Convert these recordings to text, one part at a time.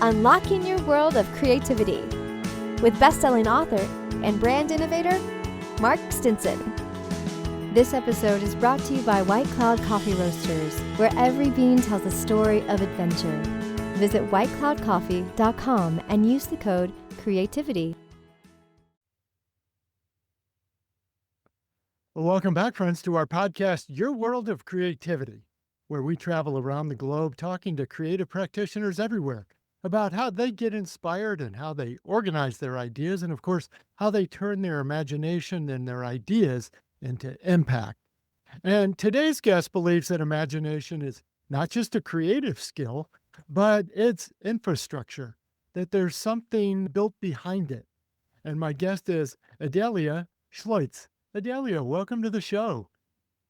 unlocking your world of creativity with best-selling author and brand innovator, Mark Stinson. This episode is brought to you by White Cloud Coffee Roasters, where every bean tells a story of adventure. Visit whitecloudcoffee.com and use the code CREATIVITY. Well, welcome back, friends, to our podcast, Your World of Creativity, where we travel around the globe talking to creative practitioners everywhere about how they get inspired and how they organize their ideas, and of course, how they turn their imagination and their ideas into impact. And today's guest believes that imagination is not just a creative skill, but it's infrastructure, that there's something built behind it. And my guest is Adelia Schleusz. Adelia, welcome to the show.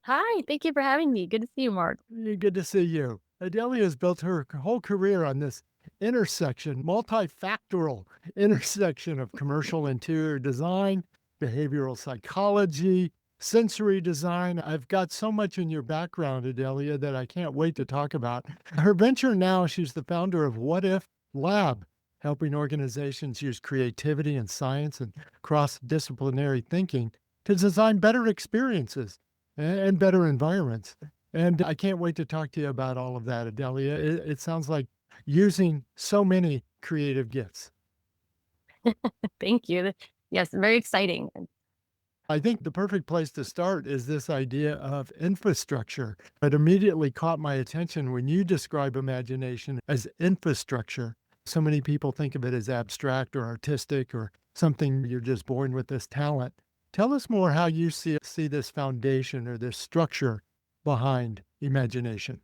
Hi, thank you for having me. Good to see you, Mark. Good to see you. Adelia has built her whole career on this intersection, multifactorial intersection of commercial interior design, behavioral psychology, sensory design. I've got so much in your background, Adelia, that I can't wait to talk about. Her venture now, she's the founder of What If Lab, helping organizations use creativity and science and cross-disciplinary thinking to design better experiences and better environments. And I can't wait to talk to you about all of that, Adelia. It sounds like using so many creative gifts. Thank you. Yes, very exciting. I think the perfect place to start is this idea of infrastructure. It immediately caught my attention when you describe imagination as infrastructure. So many people think of it as abstract or artistic or something you're just born with this talent. Tell us more how you see this foundation or this structure behind imagination.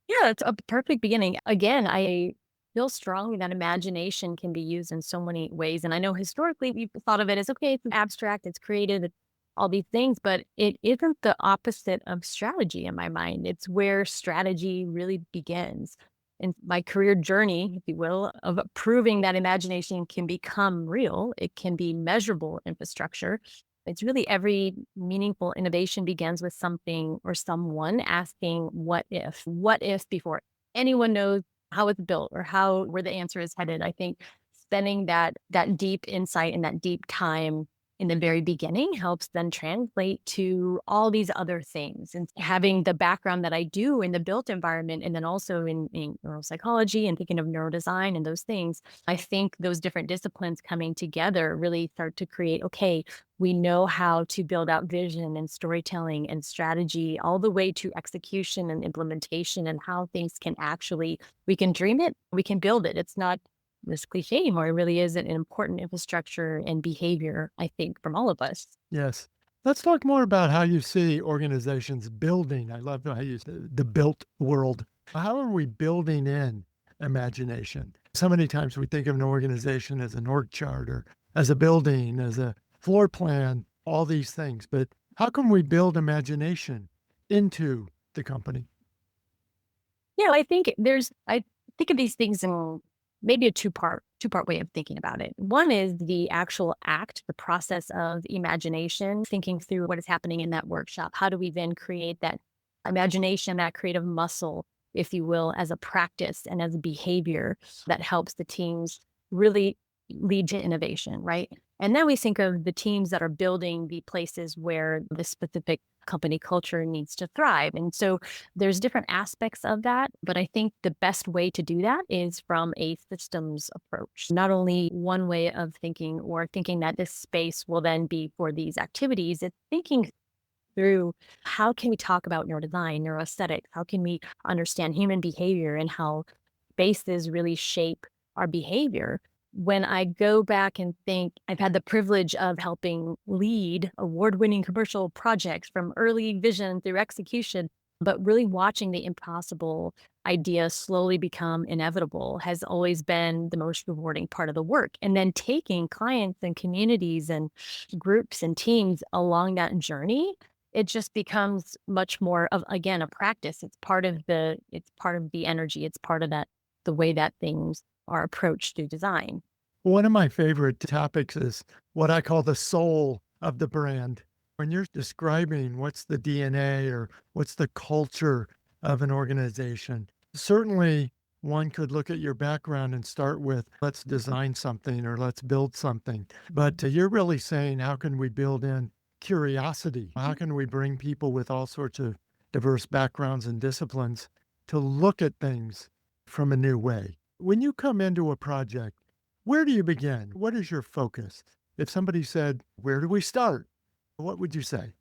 Yeah, it's a perfect beginning. Again, I feel strongly that imagination can be used in so many ways. And I know historically we've thought of it as, okay, it's abstract, it's creative, it's all these things, but it isn't the opposite of strategy in my mind. It's where strategy really begins. In my career journey, if you will, of proving that imagination can become real, it can be measurable infrastructure. It's really every meaningful innovation begins with something or someone asking, what if? What if before anyone knows how it's built or where the answer is headed? I think spending that deep insight and that deep time in the very beginning helps then translate to all these other things. And having the background that I do in the built environment, and then also in neuropsychology and thinking of neurodesign and those things, I think those different disciplines coming together really start to create, okay, we know how to build out vision and storytelling and strategy all the way to execution and implementation, and how things can actually, we can dream it, we can build it. It's not this cliche anymore. It really is an important infrastructure and behavior, I think, from all of us. Yes. Let's talk more about how you see organizations building. I love how you say the built world. How are we building in imagination? So many times we think of an organization as an org chart or as a building, as a floor plan, all these things. But how can we build imagination into the company? Yeah, I think I think of these things in maybe a two-part way of thinking about it. One is the actual act, the process of imagination, thinking through what is happening in that workshop. How do we then create that imagination, that creative muscle, if you will, as a practice and as a behavior that helps the teams really lead to innovation, right? And then we think of the teams that are building the places where the specific company culture needs to thrive. And so there's different aspects of that, but I think the best way to do that is from a systems approach. Not only one way of thinking or thinking that this space will then be for these activities, it's thinking through how can we talk about neurodesign, neuroaesthetics, how can we understand human behavior and how spaces really shape our behavior. When I go back and think, I've had the privilege of helping lead award-winning commercial projects from early vision through execution, but really watching the impossible idea slowly become inevitable has always been the most rewarding part of the work. And then taking clients and communities and groups and teams along that journey, it just becomes much more of, again, a practice. It's part of the energy. It's part of the way that things are approached through design. One of my favorite topics is what I call the soul of the brand. When you're describing what's the DNA or what's the culture of an organization, certainly One could look at your background and start with, let's design something or let's build something. But you're really saying, how can we build in curiosity? How can we bring people with all sorts of diverse backgrounds and disciplines to look at things from a new way? When you come into a project, where do you begin? What is your focus? If somebody said, where do we start? What would you say?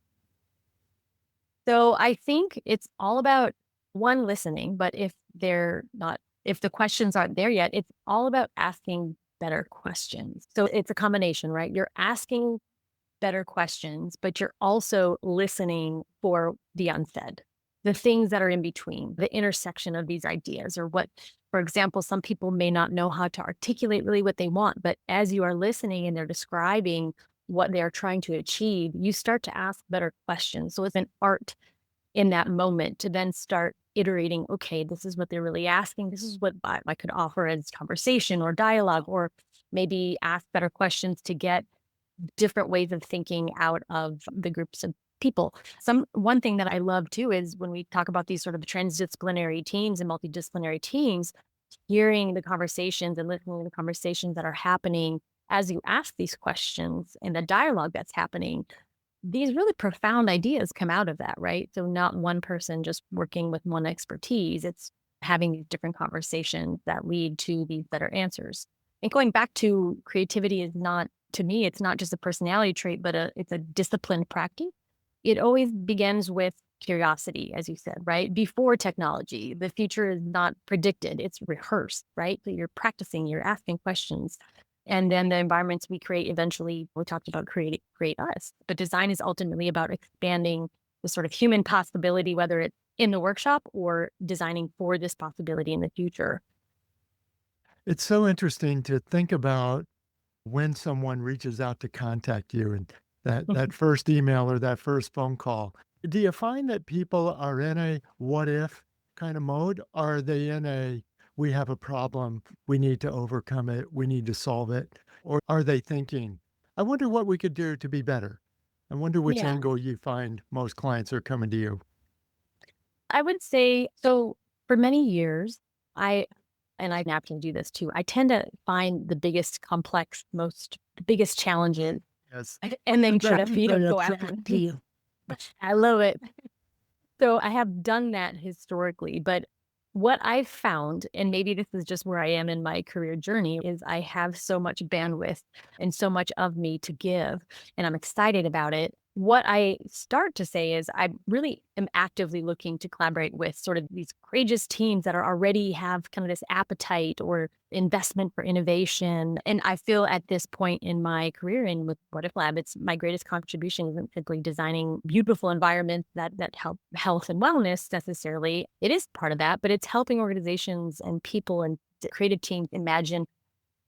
So I think it's all about one, listening, but if the questions aren't there yet, it's all about asking better questions. So it's a combination, right? You're asking better questions, but you're also listening for the unsaid, the things that are in between, the intersection of these ideas, or what, for example, some people may not know how to articulate really what they want, but as you are listening and they're describing what they're trying to achieve, you start to ask better questions. So it's an art in that moment to then start iterating, okay, this is what they're really asking. This is what I could offer as conversation or dialogue, or maybe ask better questions to get different ways of thinking out of the groups of people. One thing that I love too is when we talk about these sort of transdisciplinary teams and multidisciplinary teams, hearing the conversations and listening to the conversations that are happening as you ask these questions and the dialogue that's happening, these really profound ideas come out of that, right? So not one person just working with one expertise. It's having these different conversations that lead to these better answers. And going back to creativity is not, to me, it's not just a personality trait, but it's a disciplined practice. It always begins with curiosity, as you said, right? Before technology, the future is not predicted, it's rehearsed, right? So you're practicing, you're asking questions. And then the environments we create eventually, we talked about create us. But design is ultimately about expanding the sort of human possibility, whether it's in the workshop or designing for this possibility in the future. It's so interesting to think about when someone reaches out to contact you and that first email or that first phone call. Do you find that people are in a what if kind of mode? Are they in a we have a problem, we need to overcome it, we need to solve it? Or are they thinking, I wonder what we could do to be better? I wonder which Yeah. angle you find most clients are coming to you. I would say so. For many years, I and I now can do this too. I tend to find the biggest complex, the biggest challenges, Yes. and then try That's to very go after attractive. them. I love it. So I have done that historically, but what I've found, and maybe this is just where I am in my career journey, is I have so much bandwidth and so much of me to give, and I'm excited about it. What I start to say is I really am actively looking to collaborate with sort of these courageous teams that are already have kind of this appetite or investment for innovation. And I feel at this point in my career and with What If Lab, it's my greatest contribution isn't simply designing beautiful environments that help health and wellness necessarily. It is part of that, but it's helping organizations and people and creative teams imagine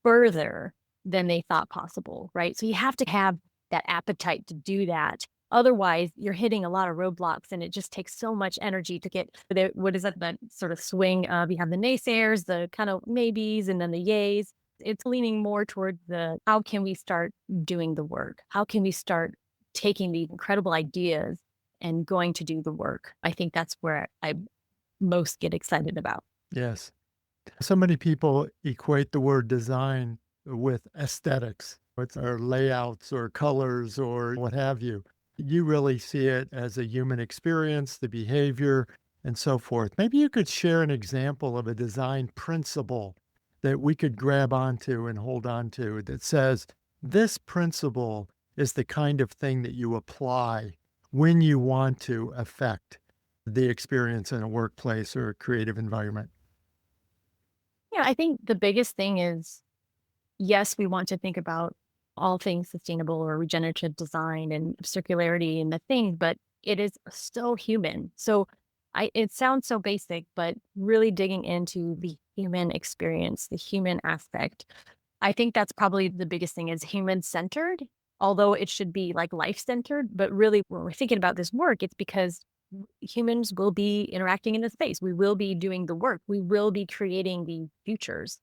further than they thought possible, right? So you have to have that appetite to do that. Otherwise, you're hitting a lot of roadblocks and it just takes so much energy to get the, what is that sort of swing of you have the naysayers, the kind of maybes, and then the yays. It's leaning more toward the how can we start doing the work? How can we start taking these incredible ideas and going to do the work? I think that's where I most get excited about. Yes. So many people equate the word design with aesthetics, or layouts or colors or what have you. You really see it as a human experience, the behavior, and so forth. Maybe you could share an example of a design principle that we could grab onto and hold on to that says, this principle is the kind of thing that you apply when you want to affect the experience in a workplace or a creative environment. Yeah, I think the biggest thing is yes, we want to think about all things sustainable or regenerative design and circularity and the things, but it is so human. So it sounds so basic, but really digging into the human experience, the human aspect. I think that's probably the biggest thing is human centered, although it should be like life centered. But really, when we're thinking about this work, it's because humans will be interacting in the space. We will be doing the work. We will be creating the futures.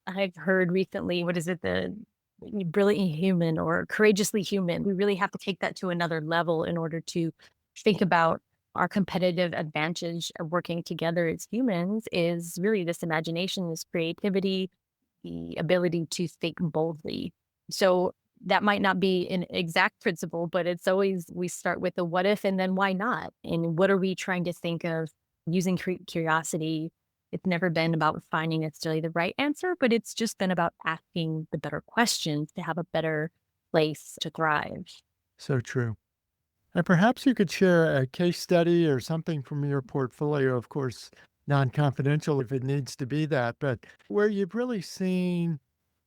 I've heard recently, what is it, the brilliantly human or courageously human. We really have to take that to another level in order to think about our competitive advantage of working together as humans is really this imagination, this creativity, the ability to think boldly. So that might not be an exact principle, but it's always we start with the what if and then why not? And what are we trying to think of using curiosity? It's never been about finding necessarily the right answer, but it's just been about asking the better questions to have a better place to thrive. So true. And perhaps you could share a case study or something from your portfolio, of course, non-confidential if it needs to be that, but where you've really seen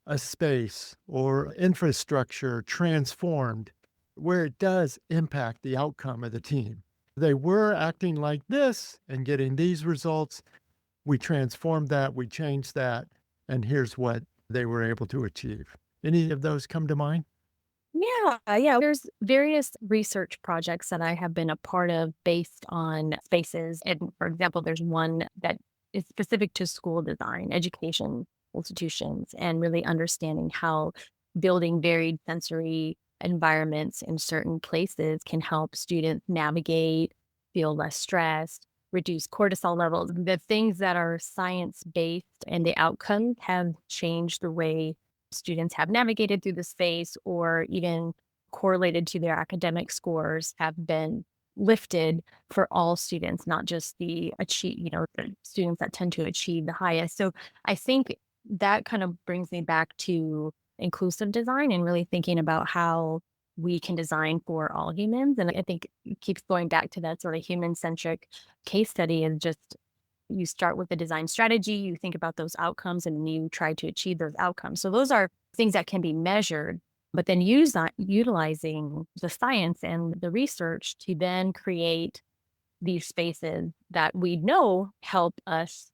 a space or infrastructure transformed where it does impact the outcome of the team. They were acting like this and getting these results. We transformed that, we changed that, and here's what they were able to achieve. Any of those come to mind? Yeah. There's various research projects that I have been a part of based on spaces. And for example, there's one that is specific to school design, education institutions, and really understanding how building varied sensory environments in certain places can help students navigate, feel less stressed, reduce cortisol levels. The things that are science based and the outcomes have changed the way students have navigated through the space or even correlated to their academic scores have been lifted for all students, not just the students that tend to achieve the highest. So I think that kind of brings me back to inclusive design and really thinking about how we can design for all humans. And I think it keeps going back to that sort of human centric case study and just you start with the design strategy, you think about those outcomes, and you try to achieve those outcomes. So those are things that can be measured, but then utilizing the science and the research to then create these spaces that we know help us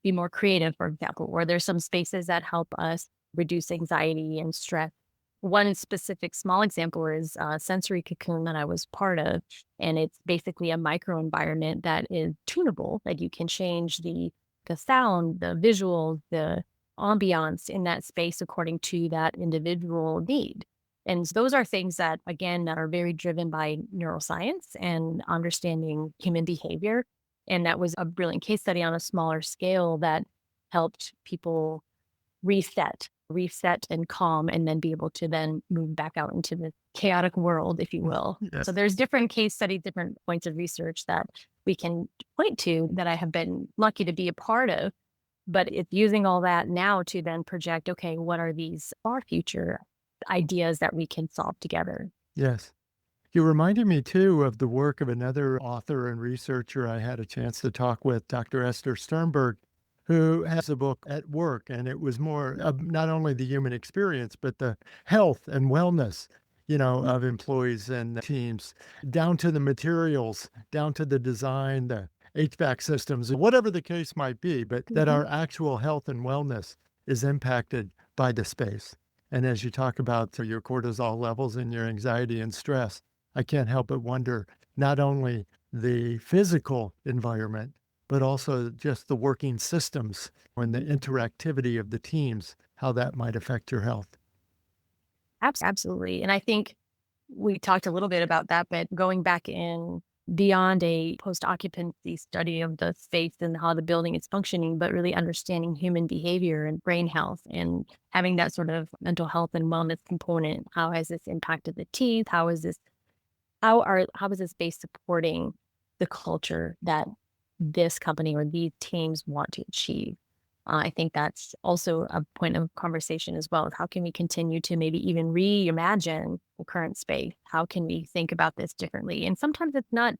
be more creative, for example, or there's some spaces that help us reduce anxiety and stress. One specific small example is a sensory cocoon that I was part of. And it's basically a microenvironment that is tunable, that you can change the sound, the visuals, the ambiance in that space according to that individual need. And those are things that, again, that are very driven by neuroscience and understanding human behavior. And that was a brilliant case study on a smaller scale that helped people reset and calm, and then be able to then move back out into the chaotic world, if you will. Yes. So there's different case studies, different points of research that we can point to that I have been lucky to be a part of. But it's using all that now to then project, okay, what are these our future ideas that we can solve together? Yes. You reminded me too of the work of another author and researcher I had a chance to talk with, Dr. Esther Sternberg, who has a book at work. And it was more of not only the human experience, but the health and wellness, of employees and teams, down to the materials, down to the design, the HVAC systems, whatever the case might be, but that Mhm. our actual health and wellness is impacted by the space. And as you talk about your cortisol levels and your anxiety and stress, I can't help but wonder not only the physical environment, but also just the working systems and the interactivity of the teams, how that might affect your health. Absolutely. And I think we talked a little bit about that, but going back in beyond a post occupancy study of the space and how the building is functioning, but really understanding human behavior and brain health and having that sort of mental health and wellness component. How has this impacted the teams? How is this space supporting the culture that this company or these teams want to achieve? I think that's also a point of conversation as well. Is how can we continue to maybe even reimagine the current space? How can we think about this differently? And sometimes it's not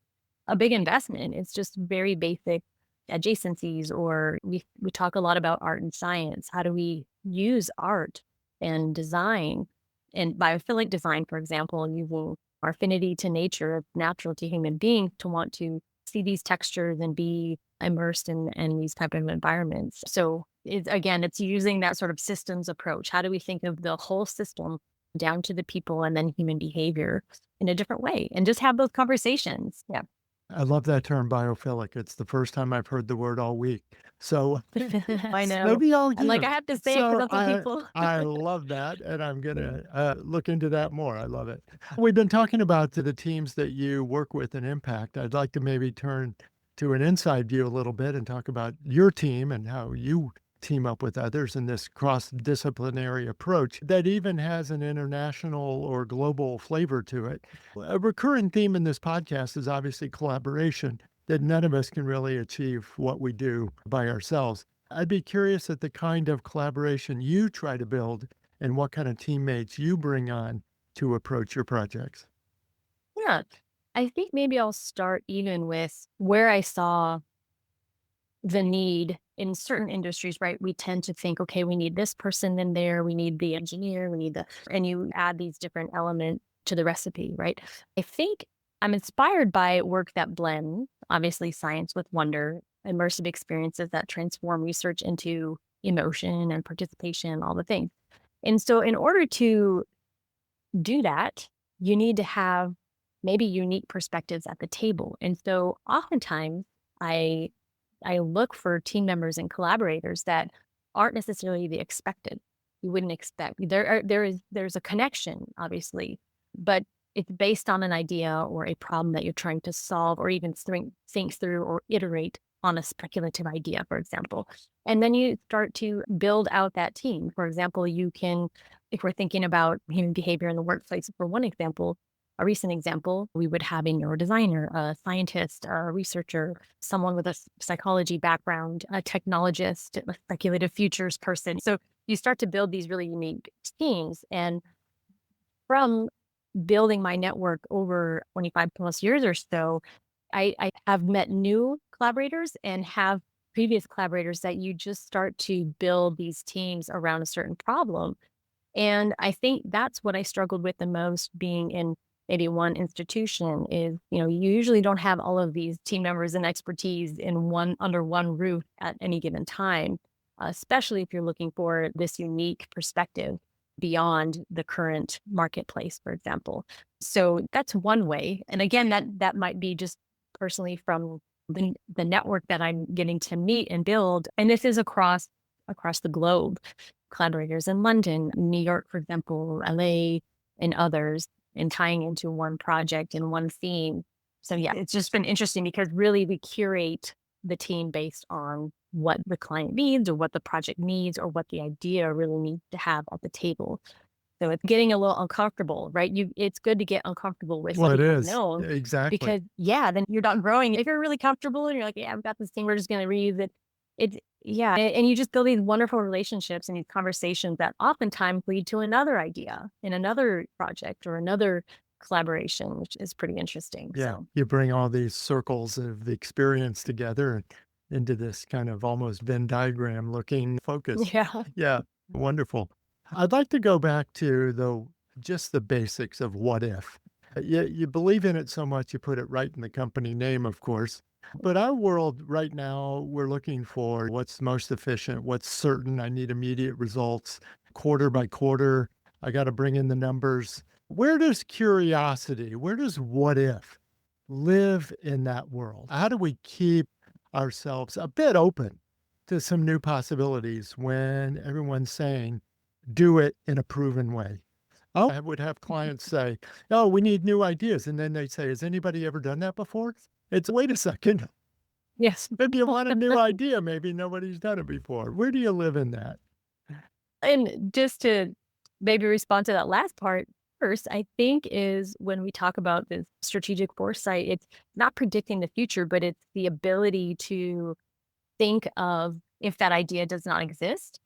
a big investment. It's just very basic adjacencies, or we talk a lot about art and science. How do we use art and design and biophilic design, for example, using our affinity to nature, natural to human beings, to want to see these textures and be immersed in these type of environments. So it's using that sort of systems approach. How do we think of the whole system down to the people and then human behavior in a different way and just have those conversations? Yeah. I love that term biophilic. It's the first time I've heard the word all week. So I know. maybe all I'm like, I year. have to say it because So that's what people. I love that, and I'm gonna look into that more. I love it. We've been talking about the teams that you work with and impact. I'd like to maybe turn to an inside view a little bit and talk about your team and how you team up with others in this cross-disciplinary approach that even has an international or global flavor to it. A recurring theme in this podcast is obviously collaboration, that none of us can really achieve what we do by ourselves. I'd be curious at the kind of collaboration you try to build and what kind of teammates you bring on to approach your projects. Yeah. I think maybe I'll start even with where I saw the need in certain industries, right? We tend to think, okay, we need this person in there, we need the engineer, we need and you add these different elements to the recipe, right? I think I'm inspired by work that blend, obviously, science with wonder, immersive experiences that transform research into emotion and participation, all the things. And so, in order to do that, you need to have maybe unique perspectives at the table. And so, oftentimes, I I look for team members and collaborators that aren't necessarily the expected. You wouldn't expect. There's a connection, obviously, but it's based on an idea or a problem that you're trying to solve, or even think through or iterate on a speculative idea, for example. And then you start to build out that team. For example, you can, if we're thinking about human behavior in the workplace, for one example, a recent example, we would have a neurodesigner, a scientist, a researcher, someone with a psychology background, a technologist, a speculative futures person. So you start to build these really unique teams. And from building my network over 25 plus years or so, I have met new collaborators and have previous collaborators that you just start to build these teams around a certain problem. And I think that's what I struggled with the most being in maybe one institution is, you usually don't have all of these team members and expertise in one under one roof at any given time, especially if you're looking for this unique perspective beyond the current marketplace, for example. So that's one way. And again, that might be just personally from the network that I'm getting to meet and build. And this is across the globe, collaborators in London, New York, for example, LA, and others, and tying into one project and one theme. So yeah, it's just been interesting because really we curate the team based on what the client needs or what the project needs or what the idea really needs to have at the table. So it's getting a little uncomfortable, right? It's good to get uncomfortable with Well, what it you is. know Exactly. because yeah, then you're not growing. If you're really comfortable and you're like, yeah, I've got this thing, we're just going to reuse it. Yeah, and you just build these wonderful relationships and these conversations that oftentimes lead to another idea in another project or another collaboration, which is pretty interesting. Yeah. So You bring all these circles of the experience together into this kind of almost Venn diagram looking focus. yeah. Yeah. Wonderful. I'd like to go back to just the basics of what if. You believe in it so much, you put it right in the company name, of course. But our world right now, we're looking for what's most efficient, what's certain. I need immediate results, quarter by quarter. I got to bring in the numbers. Where does curiosity, where does what if live in that world? How do we keep ourselves a bit open to some new possibilities when everyone's saying, do it in a proven way? Oh, I would have clients say, oh, we need new ideas. And then they say, has anybody ever done that before? It's wait a second. Yes. Maybe you want a new idea. Maybe nobody's done it before. Where do you live in that? And just to maybe respond to that last part first, I think is when we talk about this strategic foresight, it's not predicting the future, but it's the ability to think of if that idea does not exist.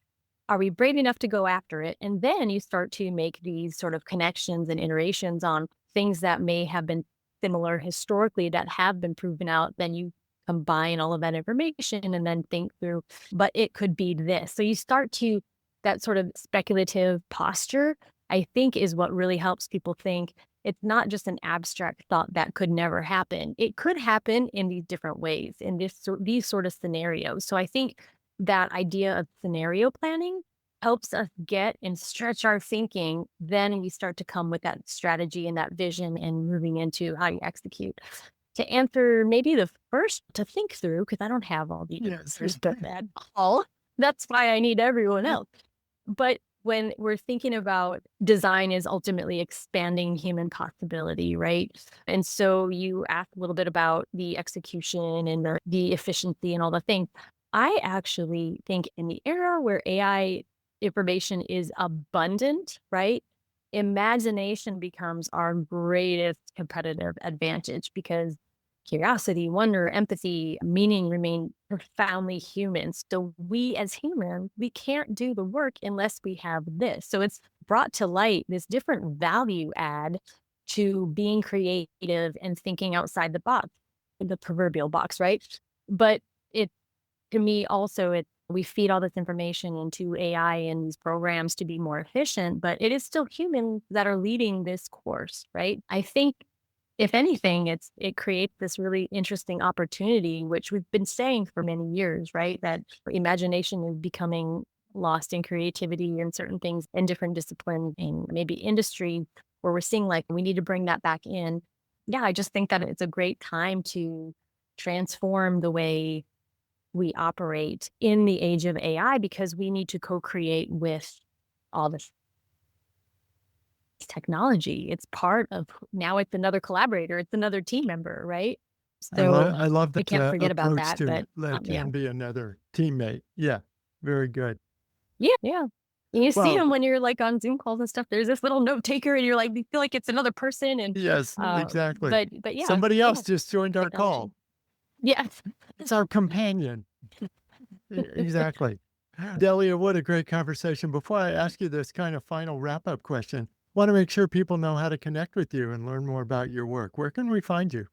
Are we brave enough to go after it? And then you start to make these sort of connections and iterations on things that may have been similar historically that have been proven out. Then you combine all of that information and then think through, but it could be this. So you start to, that sort of speculative posture, I think is what really helps people think it's not just an abstract thought that could never happen. It could happen in these different ways, in these sort of scenarios. So I think that idea of scenario planning helps us get and stretch our thinking. Then we start to come with that strategy and that vision and moving into how you execute. to answer maybe the first to think through, because I don't have all the Yes. answers to that all. That's why I need everyone else. But when we're thinking about design is ultimately expanding human possibility, right? And so you asked a little bit about the execution and the efficiency and all the things. I actually think in the era where AI information is abundant, right? Imagination becomes our greatest competitive advantage because curiosity, wonder, empathy, meaning remain profoundly human. So we as humans, we can't do the work unless we have this. So it's brought to light this different value add to being creative and thinking outside the box, the proverbial box, right? But it to me also we feed all this information into AI and these programs to be more efficient, but it is still humans that are leading this course, right? I think if anything, it creates this really interesting opportunity, which we've been saying for many years, right? That imagination is becoming lost in creativity and certain things in different disciplines and maybe industry where we're seeing like we need to bring that back in. Yeah, I just think that it's a great time to transform the way we operate in the age of AI because we need to co-create with all this technology. It's part of now it's another collaborator, it's another team member, right? So I love we that can't forget about approach that. to But it. That yeah. can be another teammate. Yeah, very good. Yeah. Yeah. And you see Well, them when you're like on Zoom calls and stuff. There's this little note taker, and you're like, you feel like it's another person. And yes, exactly. but yeah, Somebody else yeah, just joined our technology. call. Yeah. It's our companion. Exactly. Delia, what a great conversation. Before I ask you this kind of final wrap-up question, want to make sure people know how to connect with you and learn more about your work. Where can we find you?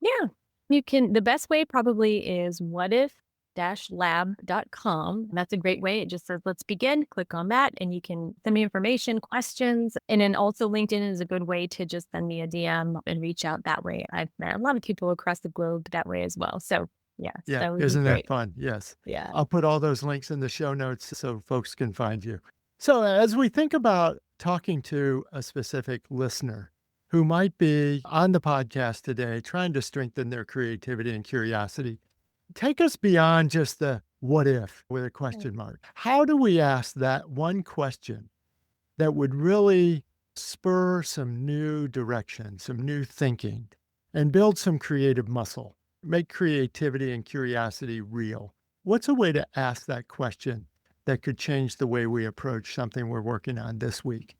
Yeah. You can, the best way probably is whatif-lab.com. That's a great way. It just says, let's begin. Click on that and you can send me information, questions. And then also LinkedIn is a good way to just send me a DM and reach out that way. I've met a lot of people across the globe that way as well. So yeah, Yeah, that would be isn't that great. fun? Yes. Yeah. I'll put all those links in the show notes so folks can find you. So, as we think about talking to a specific listener who might be on the podcast today trying to strengthen their creativity and curiosity, take us beyond just the what if with a question mark. How do we ask that one question that would really spur some new direction, some new thinking, and build some creative muscle, make creativity and curiosity real? What's a way to ask that question that could change the way we approach something we're working on this week?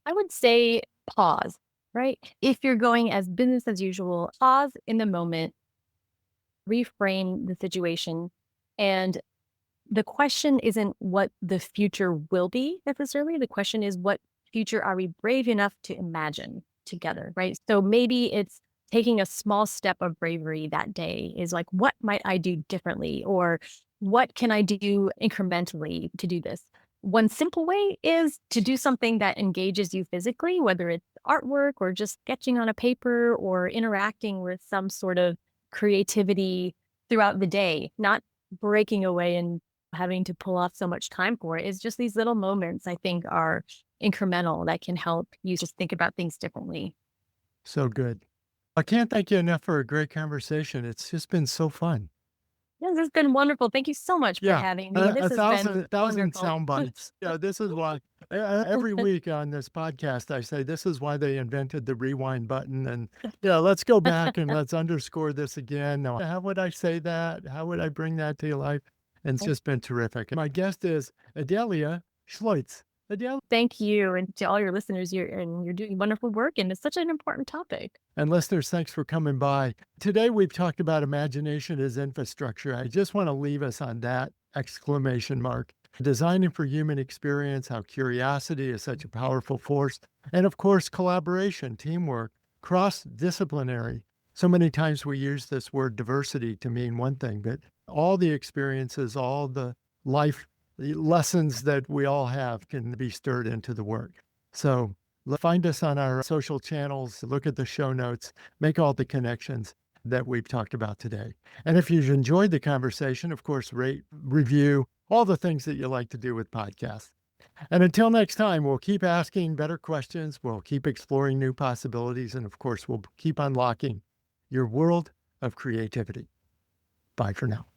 I would say pause, right? If you're going as business as usual, pause in the moment, reframe the situation. And the question isn't what the future will be necessarily. The question is, what future are we brave enough to imagine together, right? So maybe it's taking a small step of bravery that day is like, what might I do differently? Or what can I do incrementally to do this? One simple way is to do something that engages you physically, whether it's artwork or just sketching on a paper or interacting with some sort of creativity throughout the day, not breaking away and having to pull off so much time for it. Is just these little moments I think are incremental that can help you just think about things differently. So good. I can't thank you enough for a great conversation. It's just been so fun. Yes, it's been wonderful. Thank you so much for Yeah, having me. This a has been thousand wonderful. sound bites. Yeah, this is why every week on this podcast, I say this is why they invented the rewind button. And yeah, let's go back and let's underscore this again. Now, how would I say that? How would I bring that to your life? And it's just been terrific. My guest is Adelia Schleusz. Adelia. Thank you. And to all your listeners, you're doing wonderful work and it's such an important topic. And listeners, thanks for coming by. Today, we've talked about imagination as infrastructure. I just want to leave us on that exclamation mark. Designing for human experience, how curiosity is such a powerful force. And of course, collaboration, teamwork, cross-disciplinary. So many times we use this word diversity to mean one thing, but all the experiences, all the life lessons that we all have can be stirred into the work. So find us on our social channels, look at the show notes, make all the connections that we've talked about today. And if you've enjoyed the conversation, of course, rate, review, all the things that you like to do with podcasts. And until next time, we'll keep asking better questions. We'll keep exploring new possibilities. And of course, we'll keep unlocking your world of creativity. Bye for now.